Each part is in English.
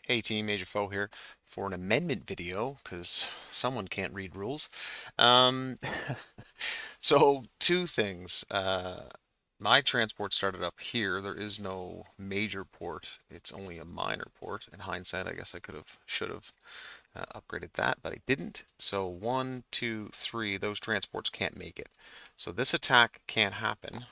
Hey team, Major Foe here for an amendment video because someone can't read rules. Um, so two things. My transport started up here. There is no major port. It's only a minor port. In hindsight, I guess I should have upgraded that, but I didn't. So one, two, three, those transports can't make it. So this attack can't happen.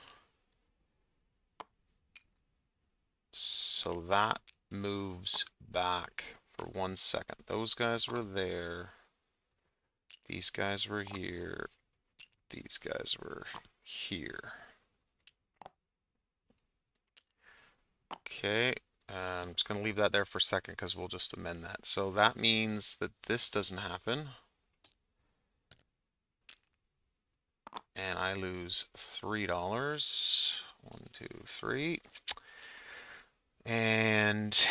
So that moves back for 1 second. Those guys were there. These guys were here. These guys were here. Okay, I'm just going to leave that there for a second because we'll just amend that. So that means that this doesn't happen. And I lose $3. One, two, three. And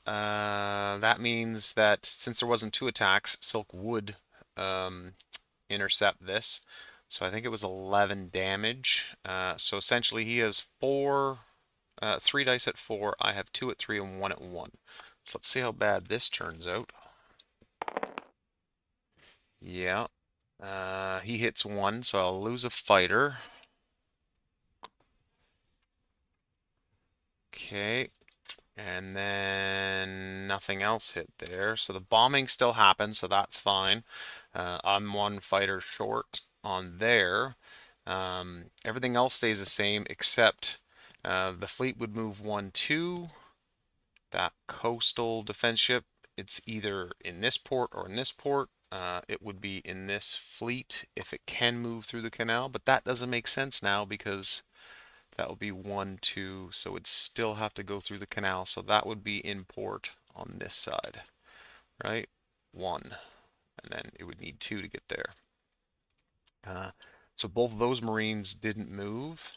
that means that since there wasn't two attacks, Silk would um, intercept this. So I think it was 11 damage. So essentially he has three dice at 4. I have 2 at 3 and 1 at 1. So let's see how bad this turns out. Yeah. He hits 1, so I'll lose a fighter. Okay. And then nothing else hit there. So the bombing still happens, so that's fine. I'm 1 fighter short on there. Everything else stays the same except the fleet would move 1, 2. That coastal defense ship, it's either in this port or in this port. It would be in this fleet if it can move through the canal, but that doesn't make sense now because that would be 1, 2, so it'd still have to go through the canal. So that would be in port on this side, right? 1, and then it would need 2 to get there. So both of those Marines didn't move.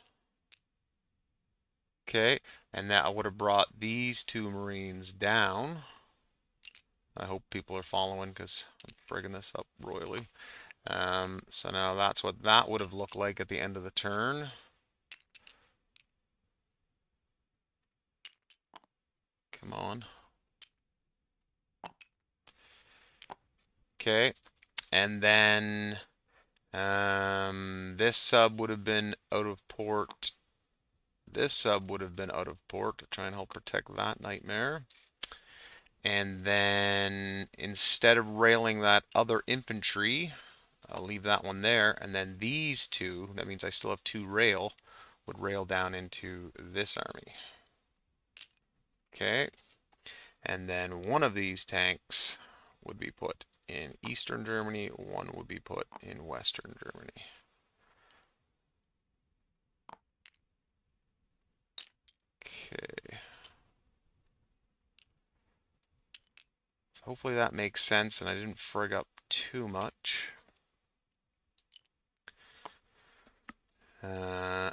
Okay, and that would have brought these 2 Marines down. I hope people are following because I'm frigging this up royally. So now that's what that would have looked like at the end of the turn. Come on. Okay, and then this sub would have been out of port. This sub would have been out of port to try and help protect that nightmare. And then instead of railing that other infantry, I'll leave that one there. And then these 2, that means I still have 2 rail, would rail down into this army. Okay. And then one of these tanks would be put in Eastern Germany, one would be put in Western Germany. Okay. So hopefully that makes sense and I didn't frig up too much.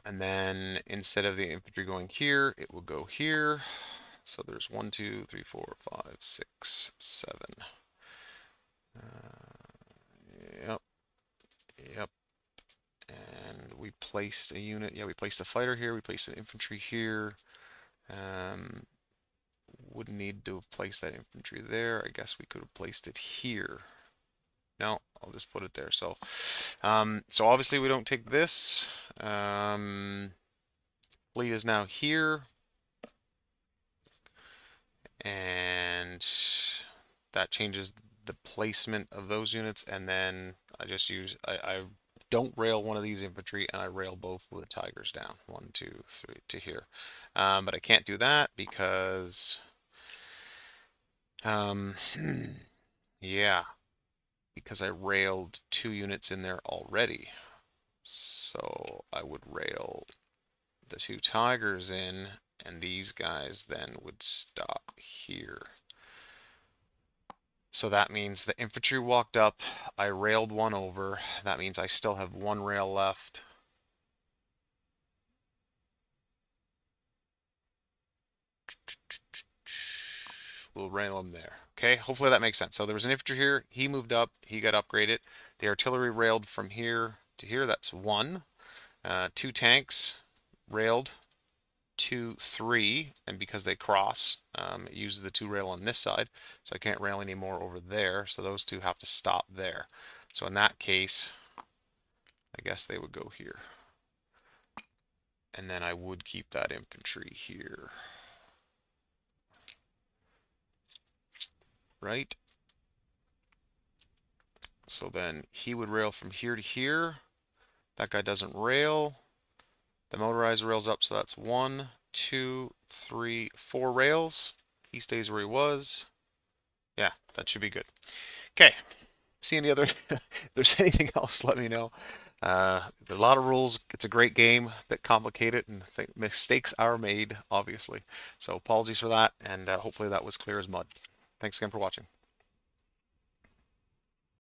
And then instead of the infantry going here, it will go here. So there's 1, 2, 3, 4, 5, 6, 7. Yep, yep. And we placed a unit. Yeah, we placed a fighter here. We placed an infantry here. Um, wouldn't need to have placed that infantry there. I guess we could have placed it here. No, I'll just put it there. So obviously we don't take this. Fleet is now here. And that changes the placement of those units. And then I don't rail one of these infantry and I rail both of the Tigers down. 1, 2, 3 to here. But I can't do that because, um, yeah, because I railed 2 units in there already. So I would rail the 2 Tigers in, and these guys then would stop here. So that means the infantry walked up, I railed 1 over. That means I still have 1 rail left. We'll rail him there. Okay, hopefully that makes sense. So there was an infantry here, he moved up, he got upgraded. The artillery railed from here to here, that's 1. 2 tanks railed 2, 3, and because they cross, it uses the 2 rail on this side, so I can't rail anymore over there, so those two have to stop there. So in that case, I guess they would go here. And then I would keep that infantry here. Right? So then he would rail from here to here. That guy doesn't rail. The motorized rails up, so that's 1, 2, 3, 4 rails. He stays where he was. Yeah, that should be good. Okay. See any other? If there's anything else, let me know. There are a lot of rules. It's a great game, a bit complicated, and mistakes are made, obviously. So apologies for that, and hopefully that was clear as mud. Thanks again for watching.